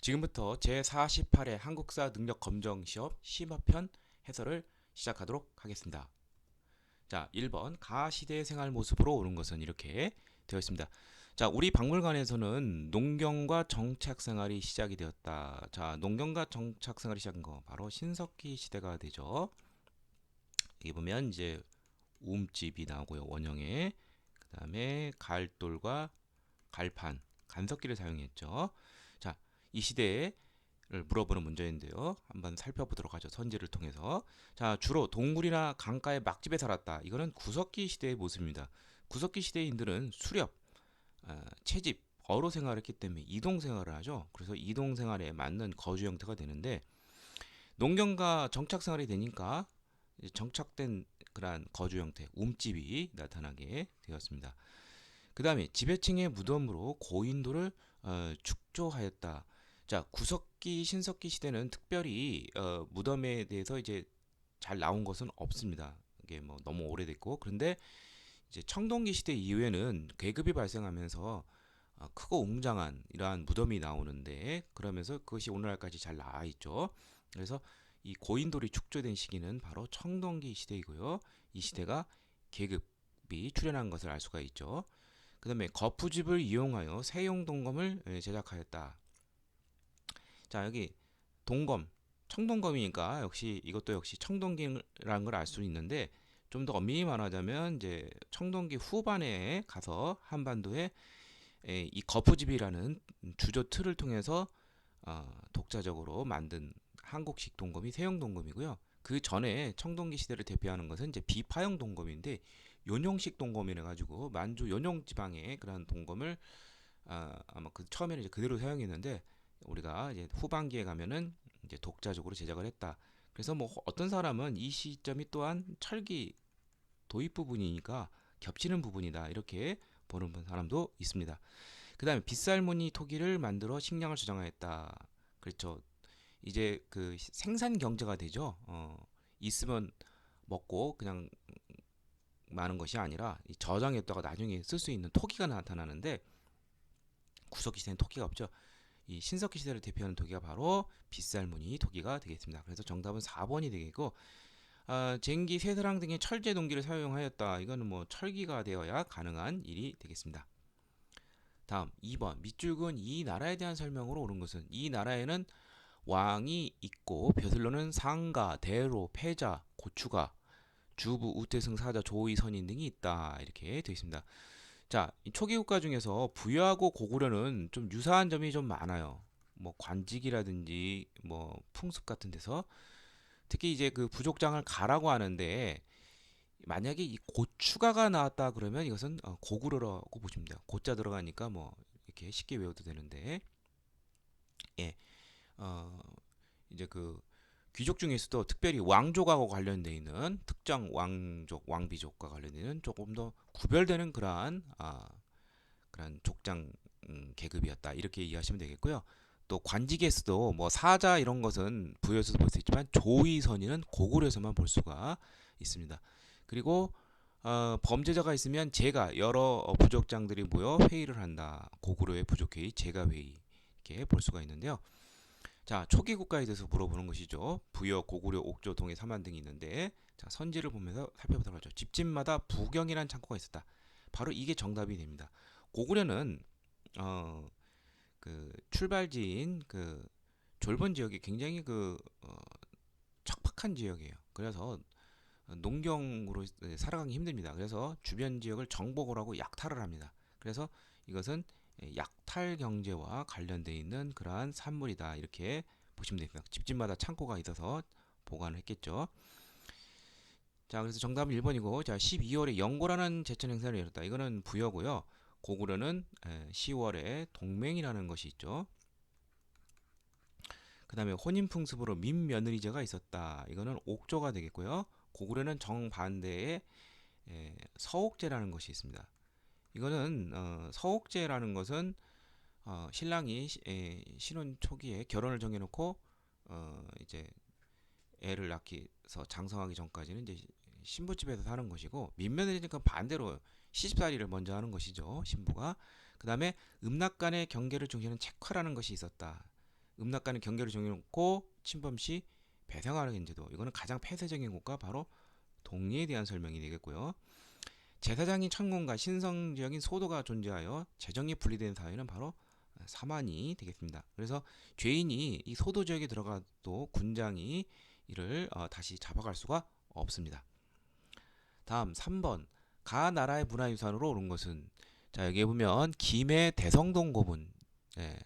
지금부터 제48회 한국사 능력 검정 시험 심화편 해설을 시작하도록 하겠습니다. 자, 1번 가시대 생활 모습으로 오는 것은 이렇게 되어 있습니다. 자, 우리 박물관에서는 농경과 정착 생활이 시작이 되었다. 자, 농경과 정착 생활이 시작한 거 바로 신석기 시대가 되죠. 여기 보면 이제 움집이 나오고요. 원형에 그다음에 갈돌과 갈판, 간석기를 사용했죠. 자, 이 시대에 를 물어보는 문제인데요. 한번 살펴보도록 하죠. 선지를 통해서. 자, 주로 동굴이나 강가의 막집에 살았다. 이거는 구석기 시대의 모습입니다. 구석기 시대인들은 수렵, 채집, 어로 생활을 했기 때문에 이동 생활을 하죠. 그래서 이동 생활에 맞는 거주 형태가 되는데 농경과 정착 생활이 되니까 정착된 그러한 거주 형태, 움집이 나타나게 되었습니다. 그 다음에 지배층의 무덤으로 고인돌을 축조하였다. 자, 구석기, 신석기 시대는 특별히 무덤에 대해서 이제 잘 나온 것은 없습니다. 이게 뭐 너무 오래됐고, 그런데 이제 청동기 시대 이후에는 계급이 발생하면서 크고 웅장한 이러한 무덤이 나오는데, 그러면서 그것이 오늘날까지 잘 나와 있죠. 그래서 이 고인돌이 축조된 시기는 바로 청동기 시대이고요. 이 시대가 계급이 출현한 것을 알 수가 있죠. 그 다음에 거푸집을 이용하여 세용 동검을 제작하였다. 자, 여기 동검, 청동검이니까 역시 이것도 역시 청동기라는 걸 알 수 있는데 좀 더 엄밀히 말하자면 이제 청동기 후반에 가서 한반도에 이 거푸집이라는 주조 틀을 통해서 독자적으로 만든 한국식 동검이 세용 동검이고요. 그 전에 청동기 시대를 대표하는 것은 이제 비파형 동검인데 요령식 동검이라 가지고 만주 요령 지방의 그런 동검을 아마 그 처음에는 이제 그대로 사용했는데 우리가 이제 후반기에 가면은 이제 독자적으로 제작을 했다. 그래서 뭐 어떤 사람은 이 시점이 또한 철기 도입 부분이니까 겹치는 부분이다 이렇게 보는 사람도 있습니다. 그 다음에 빗살무늬 토기를 만들어 식량을 저장하였다. 그렇죠. 이제 그 생산 경제가 되죠. 있으면 먹고 그냥 많은 것이 아니라 저장했다가 나중에 쓸 수 있는 토기가 나타나는데 구석기 시대는 토기가 없죠. 이 신석기 시대를 대표하는 토기가 바로 빗살무늬 토기가 되겠습니다. 그래서 정답은 4번이 되겠고 쟁기, 쇠사랑 등의 철제 동기를 사용하였다. 이거는 뭐 철기가 되어야 가능한 일이 되겠습니다. 다음 2번 밑줄근 이 나라에 대한 설명으로 옳은 것은 이 나라에는 왕이 있고 벼슬로는 상가, 대로, 패자, 고추가, 주부, 우태승, 사자, 조의, 선인 등이 있다. 이렇게 되어 있습니다. 자, 이 초기 국가 중에서 부여하고 고구려는 좀 유사한 점이 좀 많아요. 뭐 관직이라든지 뭐 풍습 같은 데서 특히 이제 그 부족장을 가라고 하는데 만약에 이 고추가가 나왔다 그러면 이것은 고구려라고 보시면 돼요. 고자 들어가니까 뭐 이렇게 쉽게 외워도 되는데 예, 어, 이제 그 귀족 중에서도 특별히 왕족하고 관련돼 있는 특정 왕족, 왕비족과 관련되는 조금 더 구별되는 그러한 족장 계급이었다 이렇게 이해하시면 되겠고요. 또 관직에서도 뭐 사자 이런 것은 부여에서도 볼 수 있지만 조의 선의는 고구려에서만 볼 수가 있습니다. 그리고 범죄자가 있으면 제가 여러 부족장들이 모여 회의를 한다. 고구려의 부족회의, 제가회의 이렇게 볼 수가 있는데요. 자, 초기 국가에 대해서 물어보는 것이죠. 부여, 고구려, 옥조, 동해, 삼한 등이 있는데 자, 선지를 보면서 살펴보도록 하죠. 집집마다 부경이라는 창고가 있었다. 바로 이게 정답이 됩니다. 고구려는 어, 그 출발지인 그 졸본 지역이 굉장히 척박한 지역이에요. 그래서 농경으로 살아가기 힘듭니다. 그래서 주변 지역을 정복을 하고 약탈을 합니다. 그래서 이것은 약탈 경제와 관련돼 있는 그러한 산물이다. 이렇게 보시면 됩니다. 집집마다 창고가 있어서 보관을 했겠죠. 자, 그래서 정답은 1번이고, 자, 12월에 영고라는 제천 행사를 열었다. 이거는 부여고요. 고구려는 10월에 동맹이라는 것이 있죠. 그 다음에 혼인풍습으로 민며느리제가 있었다. 이거는 옥조가 되겠고요. 고구려는 정반대의 서옥제라는 것이 있습니다. 이거는 서옥제라는 것은 신랑이 신혼 초기에 결혼을 정해놓고 이제 애를 낳기서 장성하기 전까지는 이제 신부집에서 사는 것이고 민며느리니까 반대로 시집살이를 먼저 하는 것이죠 신부가. 그 다음에 음락 간의 경계를 중시하는 책화라는 것이 있었다. 음락가는 경계를 정해놓고 침범 시 배상하는 제도. 이거는 가장 폐쇄적인 곳과 바로 동리에 대한 설명이 되겠고요. 제사장인 천공과 신성적인 소도가 존재하여 재정이 분리된 사회는 바로 사만이 되겠습니다. 그래서 죄인이 이 소도 지역에 들어가도 군장이 이를 다시 잡아갈 수가 없습니다. 다음 3번 가 나라의 문화유산으로 오른 것은, 자 여기에 보면 김해 대성동 고문, 예,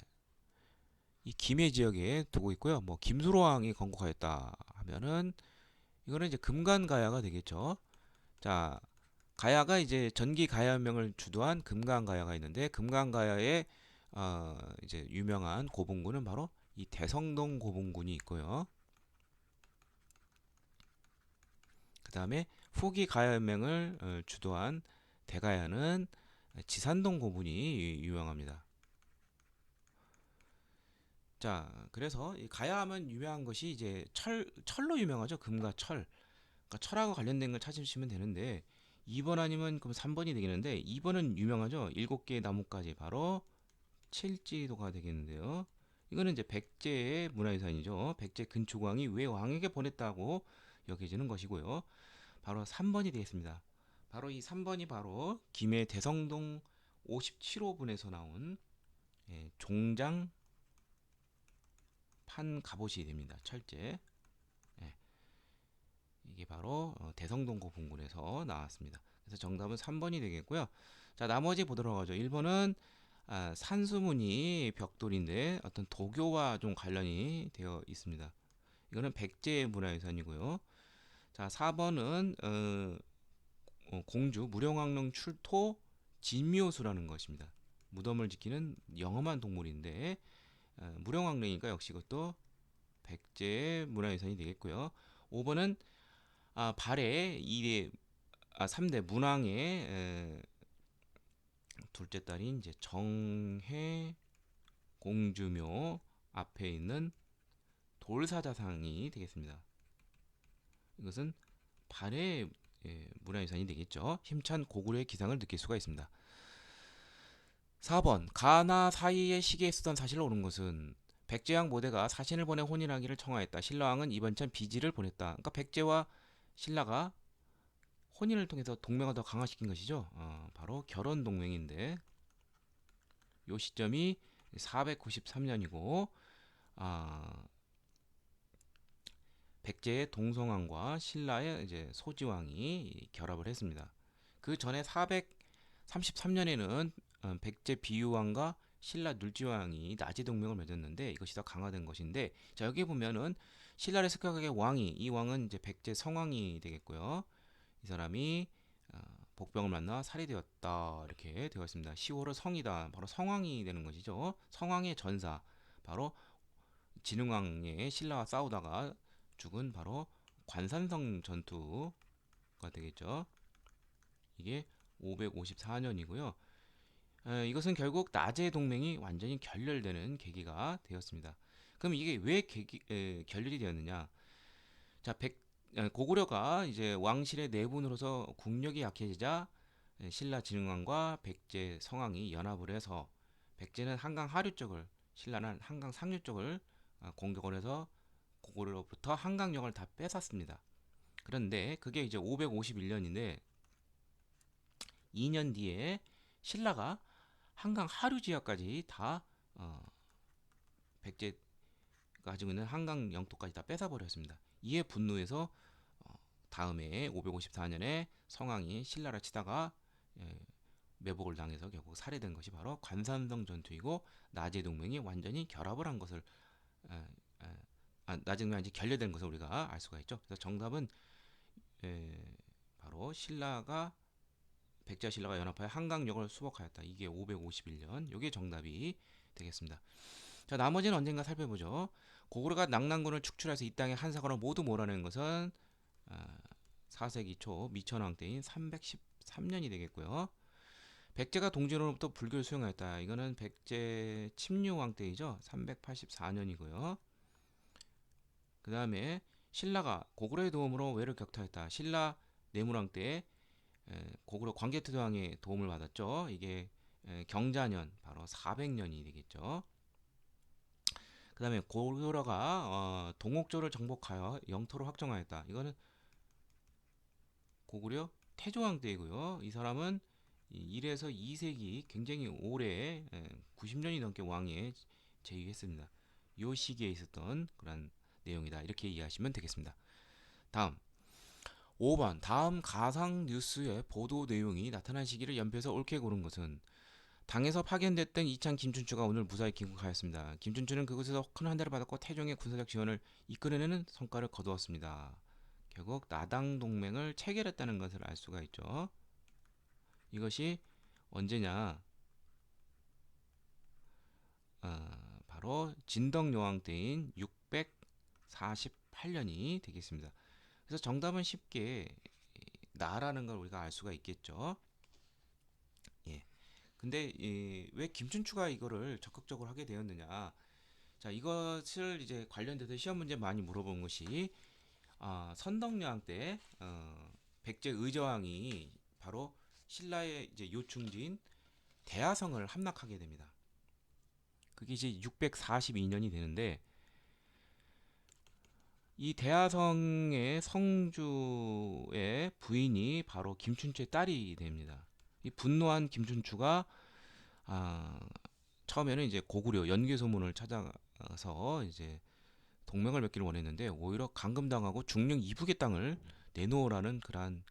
이 김해 지역에 두고 있고요. 뭐 김수로왕이 건국하였다 하면은 이거는 이제 금관가야가 되겠죠. 자 가야가 이제 전기 가야명을 주도한 금강가야가 있는데, 금강가야의 이제 유명한 고분군은 바로 이 대성동 고분군이 있고요. 그 다음에 후기 가야명을 주도한 대가야는 지산동 고분이 유명합니다. 자, 그래서 이 가야하면 유명한 것이 이제 철로 유명하죠. 금과 철. 그러니까 철하고 관련된 걸 찾으시면 되는데 2번 아니면 그럼 3번이 되겠는데 2번은 유명하죠. 7개의 나뭇가지 바로 칠지도가 되겠는데요. 이거는 이제 백제의 문화유산이죠. 백제 근초광이 왜 왕에게 보냈다고 여겨지는 것이고요. 바로 3번이 되겠습니다. 바로 이 3번이 바로 김해 대성동 57호분에서 나온 종장 판 갑옷이 됩니다. 철제. 예, 이게 바로 대성동고 분군에서 나왔습니다. 그래서 정답은 3번이 되겠고요. 자, 나머지 보도록 하죠. 1번은 산수문이 벽돌인데 어떤 도교와 좀 관련이 되어 있습니다. 이거는 백제 문화유산이고요. 자, 4번은 공주 무령왕릉 출토 진묘수라는 것입니다. 무덤을 지키는 영험한 동물인데 무령왕릉이니까 역시 이것도 백제 문화유산이 되겠고요. 5번은 발해 3대 문왕의 둘째 딸인 이제 정해 공주묘 앞에 있는 돌사자상이 되겠습니다. 이것은 발해 문화유산이 되겠죠. 힘찬 고구려의 기상을 느낄 수가 있습니다. 4번 가나 사이의 시기에 쓰던 사실을 옳은 것은, 백제왕 모대가 사신을 보내 혼인하기를 청하였다. 신라왕은 이번찬 비지를 보냈다. 그러니까 백제와 신라가 혼인을 통해서 동맹을 더 강화시킨 것이죠. 바로 결혼 동맹인데 요 시점이 493년이고 백제의 동성왕과 신라의 이제 소지왕이 결합을 했습니다. 그 전에 433년에는 백제 비유왕과 신라 눌지왕이 나지 동맹을 맺었는데 이것이 더 강화된 것인데, 자 여기 보면은 신라의 습격의 왕이, 이 왕은 이제 백제 성왕이 되겠고요. 이 사람이 복병을 만나 살해되었다 이렇게 되어 있습니다. 10월의 성이다, 바로 성왕이 되는 것이죠. 성왕의 전사, 바로 진흥왕의 신라와 싸우다가 죽은 바로 관산성 전투가 되겠죠. 이게 554년이고요. 이것은 결국 나제 동맹이 완전히 결렬되는 계기가 되었습니다. 그럼 이게 왜 결렬이 되었느냐? 자, 고구려가 이제 왕실의 내분으로서 국력이 약해지자 신라 진흥왕과 백제 성왕이 연합을 해서 백제는 한강 하류 쪽을, 신라는 한강 상류 쪽을 공격을 해서 고구려로부터 한강역을 다 뺏었습니다. 그런데 그게 이제 551년인데 2년 뒤에 신라가 한강 하류 지역까지 다 백제가 가지고 있는 한강 영토까지 다 뺏어버렸습니다. 이에 분노해서 다음에 554년에 성왕이 신라를 치다가 매복을 당해서 결국 살해된 것이 바로 관산성 전투이고, 나제 동맹이 완전히 결합을 한 것을 나제 동맹이 결렬된 것을 우리가 알 수가 있죠. 그래서 정답은 바로 백제와 신라가 연합하여 한강역을 수복하였다. 이게 551년. 이게 정답이 되겠습니다. 자, 나머지는 언젠가 살펴보죠. 고구려가 낙랑군을 축출해서 이 땅의 한사관을 모두 몰아낸 것은 4세기 초 미천왕 때인 313년이 되겠고요. 백제가 동진으로부터 불교를 수용하였다. 이거는 백제 침류왕 때이죠. 384년이고요. 그 다음에 신라가 고구려의 도움으로 외를 격퇴했다. 신라 내무왕 때 고구려 광개토대왕의 도움을 받았죠. 이게 경자년, 바로 400년이 되겠죠. 그 그다음에 고구려가 동옥조를 정복하여 영토를 확정하였다. 이거는 고구려 태조왕 때이고요. 이 사람은 1에서 2세기 굉장히 오래 90년이 넘게 왕위에 재위했습니다. 요 시기에 있었던 그런 내용이다. 이렇게 이해하시면 되겠습니다. 다음 5번 다음 가상 뉴스의 보도 내용이 나타난 시기를 연표해서 옳게 고른 것은 당에서 파견됐던 이창 김춘추가 오늘 무사히 귀국하였습니다. 김춘추는 그곳에서 큰 환대를 받았고 태종의 군사적 지원을 이끌어내는 성과를 거두었습니다. 결국 나당 동맹을 체결했다는 것을 알 수가 있죠. 이것이 언제냐? 바로 진덕여왕 때인 648년이 되겠습니다. 그래서 정답은 쉽게 나라는 걸 우리가 알 수가 있겠죠. 예. 근데 왜 김춘추가 이거를 적극적으로 하게 되었느냐? 자, 이것을 이제 관련돼서 시험 문제 많이 물어본 것이 선덕여왕 때 백제 의저왕이 바로 신라의 이제 요충지인 대하성을 함락하게 됩니다. 그게 이제 642년이 되는데 이 대하성의 성주의 부인이 바로 김춘추의 딸이 됩니다. 이 분노한 김춘추가 아, 처음에는 이제 고구려 연개소문을 찾아서 이제 동맹을 맺기를 원했는데 오히려 감금당하고 중령 이북의 땅을 내놓으라는 그러한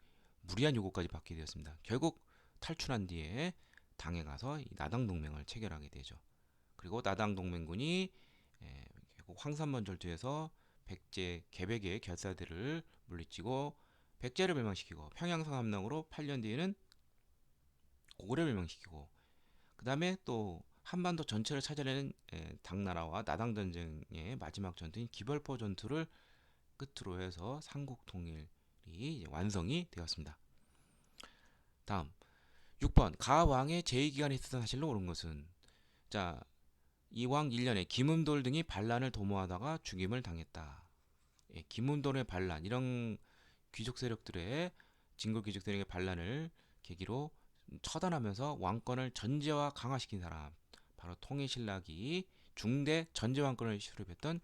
무리한 요구까지 받게 되었습니다. 결국 탈출한 뒤에 당에 가서 이 나당 동맹을 체결하게 되죠. 그리고 나당 동맹군이 결국 황산번 전투에서 백제 개백의 결사들을 물리치고 백제를 멸망시키고 평양성 함락으로 8년 뒤에는 고구려를 멸망시키고 그 다음에 또 한반도 전체를 찾아내는 당나라와 나당 전쟁의 마지막 전투인 기벌포 전투를 끝으로 해서 삼국 통일이 완성이 되었습니다. 다음 6번 가왕의 제2기간이 있었던 사실로 옳은 것은 자 이왕 1년에 김음돌 등이 반란을 도모하다가 죽임을 당했다. 예, 김음돌의 반란 이런 귀족 세력들의 진골 귀족 세력의 반란을 계기로 처단하면서 왕권을 전제와 강화시킨 사람 바로 통일신라기 중대 전제왕권을 수립했던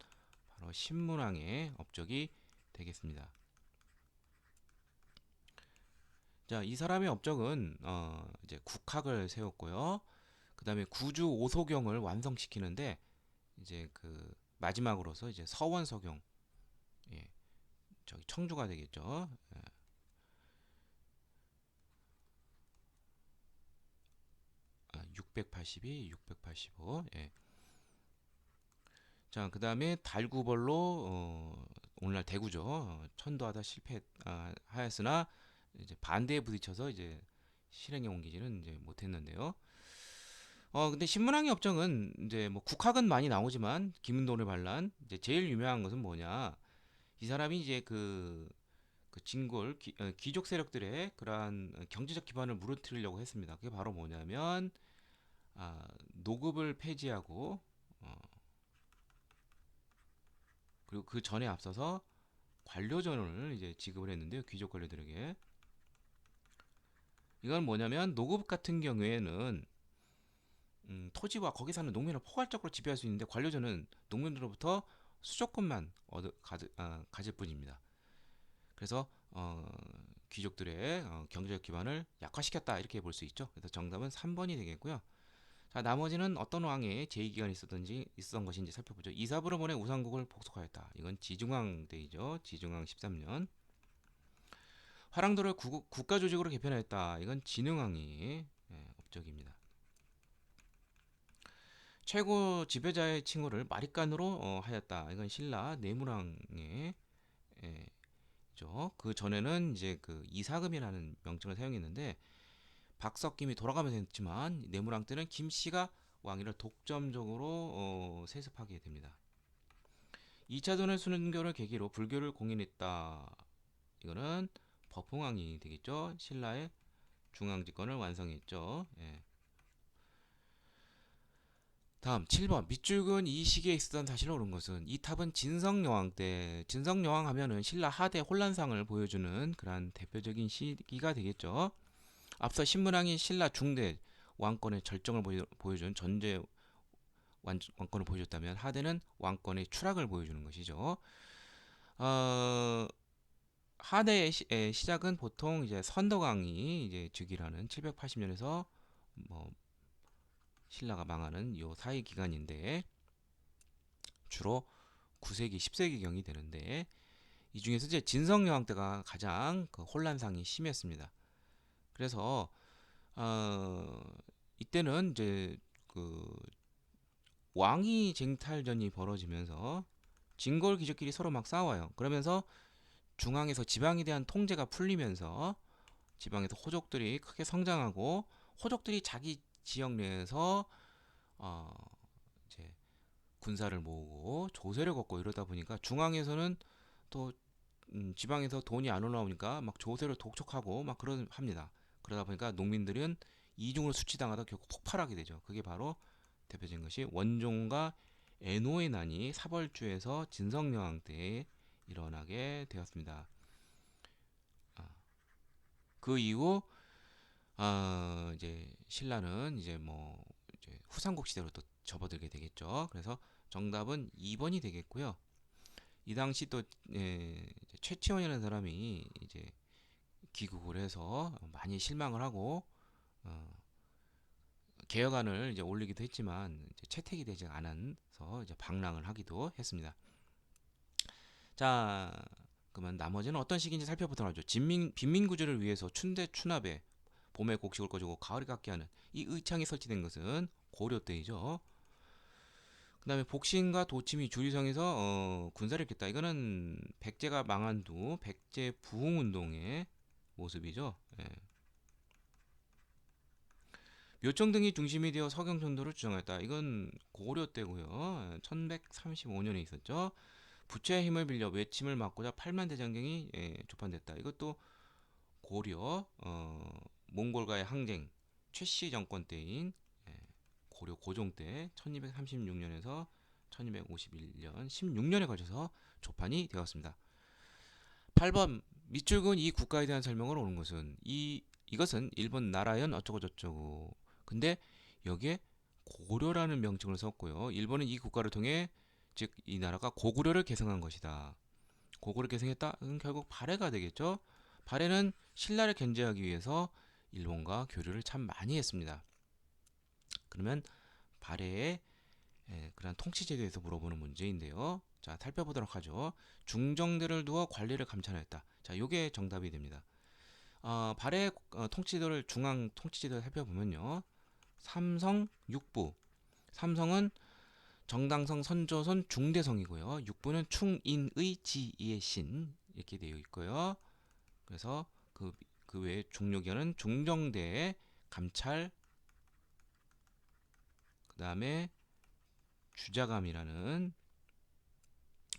바로 신문왕의 업적이 되겠습니다. 자, 이 사람의 업적은 이제 국학을 세웠고요. 그 다음에 구주 오소경을 완성시키는데 이제 그 마지막으로서 이제 서원서경 예, 저기 청주가 되겠죠. 682, 685. 예. 자, 그 다음에 달구벌로 오늘날 대구죠. 천도하다 실패하였으나 이제 반대에 부딪혀서 이제 실행에 옮기지는 이제 못했는데요. 근데 신문왕의 업적은 이제 뭐 국학은 많이 나오지만 김은돈의 반란 이제 제일 유명한 것은 뭐냐? 이 사람이 이제 그 진골 귀족 세력들의 그러한 경제적 기반을 무너뜨리려고 했습니다. 그게 바로 뭐냐면 노급을 폐지하고 그리고 그 전에 앞서서 관료전을 이제 지급을 했는데요. 귀족 관료들에게. 이건 뭐냐면 노급 같은 경우에는 토지와 거기 사는 농민을 포괄적으로 지배할 수 있는데 관료전은 농민들로부터 수조권만 가질 뿐입니다. 그래서 귀족들의 경제적 기반을 약화시켰다 이렇게 볼 수 있죠. 그래서 정답은 3번이 되겠고요. 자, 나머지는 어떤 왕의 제2기간이 있었던 것인지 살펴보죠. 이사부로 보내 우상국을 복속하였다. 이건 지중왕 때이죠. 지중왕 13년. 화랑도를 국가 조직으로 개편하였다. 이건 진흥왕이 업적입니다. 최고 지배자의 칭호를 마립간으로 하였다. 이건 신라 내무왕의 그 전에는 이제 그 이사금이라는 명칭을 사용했는데 박석김이 돌아가면서 했지만 내무왕 때는 김씨가 왕위를 독점적으로 세습하게 됩니다. 2차 도내 순교를 계기로 불교를 공인했다. 이거는 법흥왕이 되겠죠. 신라의 중앙집권을 완성했죠. 예. 다음 7번 밑줄근 이 시기에 있었던 사실을 옳은 것은 이 탑은 진성여왕 때 진성여왕 하면은 신라 하대 혼란상을 보여주는 그러한 대표적인 시기가 되겠죠. 앞서 신문왕이 신라 중대 왕권의 절정을 보여준 전제 왕권을 보여줬다면 하대는 왕권의 추락을 보여주는 것이죠. 어, 하대의 시작은 보통 이제 선덕왕이 이제 즉위하는 780년에서 뭐 신라가 망하는 요 사이 기간인데 주로 9세기, 10세기경이 되는데 이 중에서 이제 진성여왕 때가 가장 그 혼란상이 심했습니다. 그래서 어, 이때는 이제 그 왕위 쟁탈전이 벌어지면서 진골 귀족끼리 서로 막 싸워요. 그러면서 중앙에서 지방에 대한 통제가 풀리면서 지방에서 호족들이 크게 성장하고 호족들이 자기 지역 내에서 어, 이제 군사를 모으고 조세를 걷고 이러다 보니까 중앙에서는 또 지방에서 돈이 안 올라오니까 막 조세를 독촉하고 막 합니다. 그러다 보니까 농민들은 이중으로 수치당하다 결국 폭발하게 되죠. 그게 바로 대표적인 것이 원종과 애노의 난이 사벌주에서 진성여왕 때에 일어나게 되었습니다. 그 이후 이제 신라는 이제 뭐 이제 후삼국 시대로 또 접어들게 되겠죠. 그래서 정답은 2번이 되겠고요. 이 당시 또 최치원이라는 사람이 이제 귀국을 해서 많이 실망을 하고 어, 개혁안을 이제 올리기도 했지만 이제 채택이 되지 않아서 이제 방랑을 하기도 했습니다. 자, 그러면 나머지는 어떤 시기인지 살펴보도록 하죠. 빈민구조를 위해서 춘대 추납에 봄에 곡식을 꺼주고 가을에 깎게 하는 이 의창이 설치된 것은 고려 때이죠. 그 다음에 복신과 도침이 주류성에서 군사를 일으켰다. 이거는 백제가 망한 후 백제 부흥운동의 모습이죠. 예. 묘청 등이 중심이 되어 서경전도를 주장했다. 이건 고려 때고요. 1135년에 있었죠. 부채의 힘을 빌려 외침을 막고자 팔만대장경이 조판됐다. 이것도 고려 몽골과의 항쟁 최씨 정권 때인 고려 고종 때 1236년에서 1251년 16년에 걸쳐서 조판이 되었습니다. 8번 밑줄근 이 국가에 대한 설명을 오는 것은 이것은 일본 나라연 어쩌고 저쩌고. 근데 여기에 고려라는 명칭을 썼고요. 일본은 이 국가를 통해 즉 이 나라가 고구려를 개성한 것이다. 고구려를 개성했다? 결국 발해가 되겠죠. 발해는 신라를 견제하기 위해서 일본과 교류를 참 많이 했습니다. 그러면 발해의 그런 통치 제도에서 물어보는 문제인데요. 자, 살펴보도록 하죠. 중정대를 두어 관리를 감찰했다. 자, 요게 정답이 됩니다. 발해 통치제도를 중앙 통치제도를 살펴보면요. 삼성 육부. 삼성은 정당성 선조선 중대성이고요. 육부는 충인의 지의 신 이렇게 되어 있고요. 그래서 그 외에 중요기관은 중정대 감찰 그다음에 주자감이라는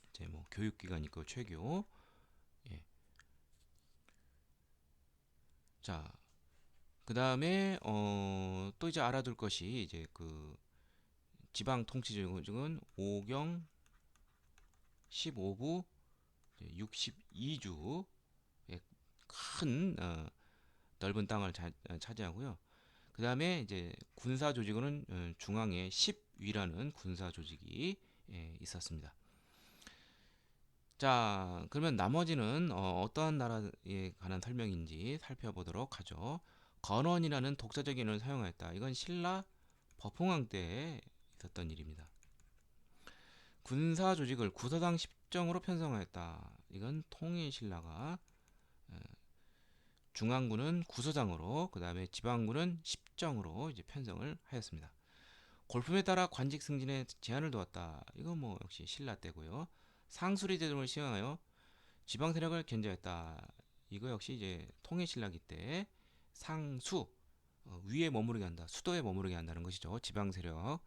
이제 뭐 교육기관이 있고 최교. 예. 자, 그다음에 또 이제 알아둘 것이 이제 그 지방 통치제국은 5경 15부 62주 큰 넓은 땅을 차지하고요. 그 다음에 이제 군사 조직은 중앙에 10위라는 군사 조직이 있었습니다. 자, 그러면 나머지는 어떠한 나라에 관한 설명인지 살펴보도록 하죠. 건원이라는 독자적인 언어를 사용하였다. 이건 신라 버풍왕 때 있었던 일입니다. 군사 조직을 구서당 10정으로 편성하였다. 이건 통일신라가 중앙군은 구서장으로 그 다음에 지방군은 10정으로 이제 편성을 하였습니다. 골품에 따라 관직 승진에 제한을 두었다. 이건 뭐 역시 신라 때고요. 상수리 제도를 시행하여 지방 세력을 견제했다. 이거 역시 이제 통일신라기 때 상수 위에 머무르게 한다. 수도에 머무르게 한다는 것이죠. 지방 세력,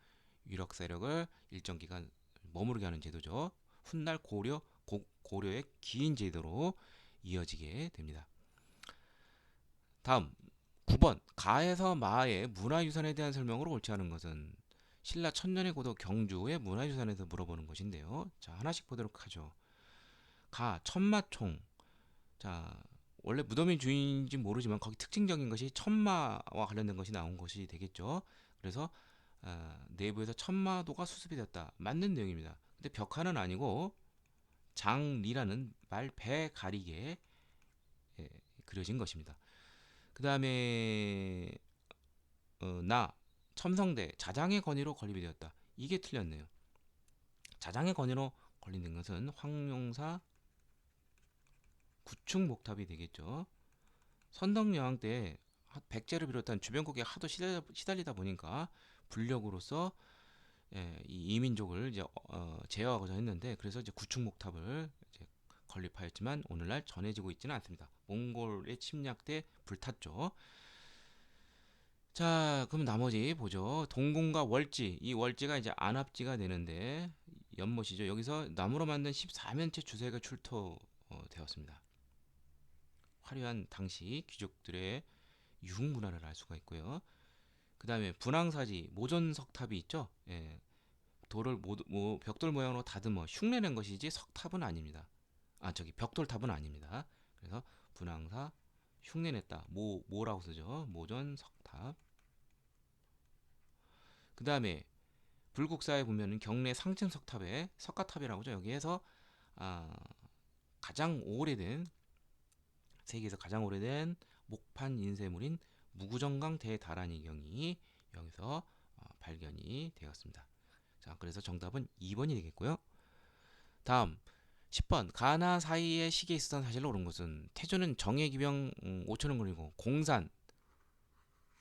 유력 세력을 일정 기간 머무르게 하는 제도죠. 훗날 고려의 기인 제도로 이어지게 됩니다. 다음 9번 가에서 마의 문화유산에 대한 설명으로 옳지 않은 것은 신라 천년의 고도 경주의 문화유산에서 물어보는 것인데요. 자, 하나씩 보도록 하죠. 가 천마총. 자, 원래 무덤의 주인인지 모르지만 거기 특징적인 것이 천마와 관련된 것이 나온 것이 되겠죠. 그래서 내부에서 천마도가 수습이 되었다. 맞는 내용입니다. 근데 벽화는 아니고 장리라는 말 배 가리개 예, 그려진 것입니다. 그 다음에 나 첨성대 자장의 건의로 건립이 되었다. 이게 틀렸네요. 자장의 건의로 건립된 것은 황룡사 구축 목탑이 되겠죠. 선덕여왕 때 백제를 비롯한 주변국에 하도 시달리다 보니까 불력으로서 이 이민족을 이제 제어하고자 했는데 그래서 이제 구축 목탑을 이제 건립하였지만 오늘날 전해지고 있지는 않습니다. 몽골의 침략 때 불탔죠. 자, 그럼 나머지 보죠. 동궁과 월지, 이 월지가 이제 안압지가 되는데 연못이죠. 여기서 나무로 만든 14면체 주사위가 출토되었습니다. 화려한 당시 귀족들의 유흥 문화를 알 수가 있고요. 그 다음에 분황사지 모존석탑이 있죠. 예, 돌을 벽돌 모양으로 다듬어 흉내낸 것이지 석탑은 아닙니다. 저기 벽돌탑은 아닙니다. 그래서 분황사 흉내냈다. 뭐라고 쓰죠? 모존석탑. 그 다음에 불국사에 보면은 경내 상층 석탑에 석가탑이라고 하죠. 여기에서 아, 가장 오래된 세계에서 가장 오래된 목판 인쇄물인 무구정강 대다란이경이 여기서 발견이 되었습니다. 자, 그래서 정답은 2번이 되겠고요. 다음 10번 가나 사이에 시기에 있었던 사실로 옳은 것은 태조는 정예기병 5천을 그리고 공산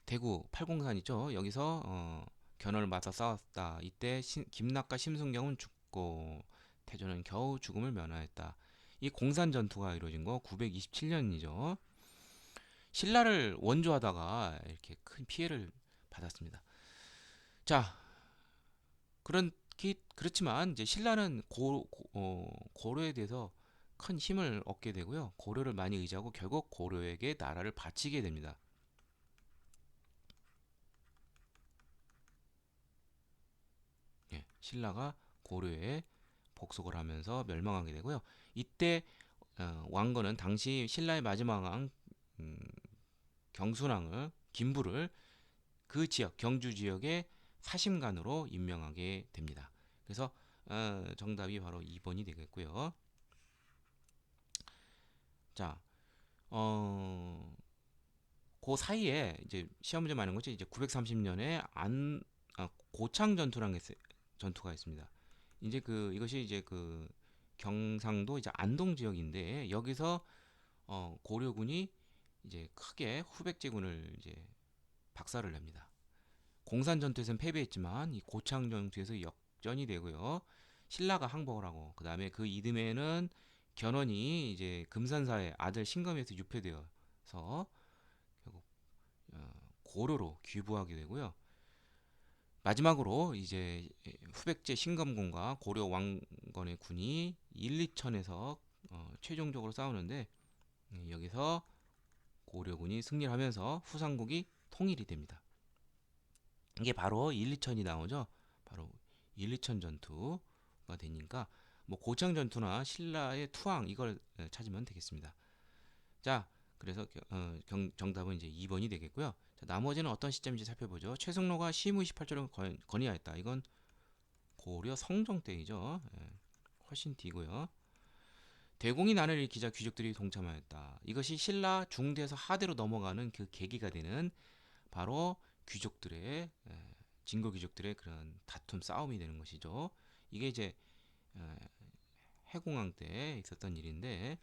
대구 팔공산 있죠. 여기서 견훤을 맞서 싸웠다. 이때 김낙과 심순경은 죽고 태조는 겨우 죽음을 면하였다. 이 공산 전투가 이루어진 거 927년이죠. 신라를 원조하다가 이렇게 큰 피해를 받았습니다. 자, 그렇지만 이제 신라는 고려에 대해서 큰 힘을 얻게 되고요. 고려를 많이 의지하고 결국 고려에게 나라를 바치게 됩니다. 예, 신라가 고려에 복속을 하면서 멸망하게 되고요. 이때 왕건은 당시 신라의 마지막 왕 음, 경순왕을 김부를 그 지역 경주 지역의 사심관으로 임명하게 됩니다. 그래서 정답이 바로 2번이 되겠고요. 자, 그 사이에 이제 시험 문제 많은 거지. 이제 930년에 고창 전투가 있습니다. 이제 이것이 이제 경상도 이제 안동 지역인데 여기서 고려군이 이제 크게 후백제군을 이제 박살을 냅니다. 공산 전투에서는 패배했지만 이 고창 전투에서 역전이 되고요. 신라가 항복을 하고 그 다음에 그 이듬해에는 견훤이 이제 금산사의 아들 신검에서 유폐되어서 결국 고려로 귀부하게 되고요. 마지막으로 이제 후백제 신검군과 고려 왕건의 군이 1, 2천에서 최종적으로 싸우는데 여기서 고려군이 승리를 하면서 후삼국이 통일이 됩니다. 이게 바로 1, 2천이 나오죠. 바로 1, 2천 전투가 되니까 뭐 고창 전투나 신라의 투항 이걸 찾으면 되겠습니다. 자, 그래서 정답은 이제 2번이 되겠고요. 자, 나머지는 어떤 시점인지 살펴보죠. 최승로가 시무 28조를 건의하였다. 이건 고려 성종 때이죠. 훨씬 뒤고요. 대공이 난을 일으키자 귀족들이 동참하였다. 이것이 신라 중대에서 하대로 넘어가는 그 계기가 되는 바로 귀족들의 진고 귀족들의 그런 다툼 싸움이 되는 것이죠. 이게 이제 해공황 때 있었던 일인데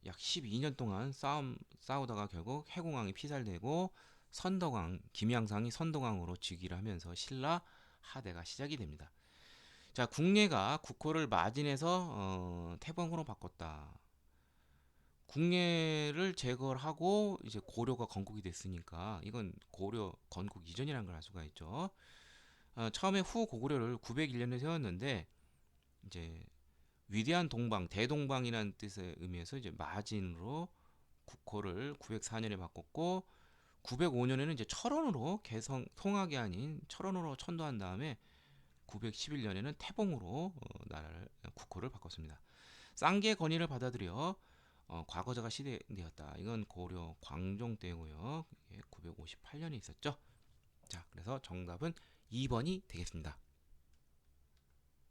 약 12년 동안 싸우다가 결국 해공황이 피살되고 선덕왕 김양상이 선덕왕으로 즉위를 하면서 신라 하대가 시작이 됩니다. 자, 국례가 국호를 마진해서 태봉으로 바꿨다. 국례를 제거를 하고 이제 고려가 건국이 됐으니까 이건 고려 건국 이전이라는 걸 알 수가 있죠. 처음에 후고구려를 901년에 세웠는데 이제 위대한 동방, 대동방이라는 뜻의 의미에서 이제 마진으로 국호를 904년에 바꿨고 905년에는 이제 철원으로 송악이 아닌 철원으로 천도한 다음에 911년에는 태봉으로 나라를 국호를 바꿨습니다. 쌍계 건의를 받아들여 과거자가 시대되었다. 이건 고려 광종 때고요. 958년에 있었죠. 자, 그래서 정답은 2번이 되겠습니다.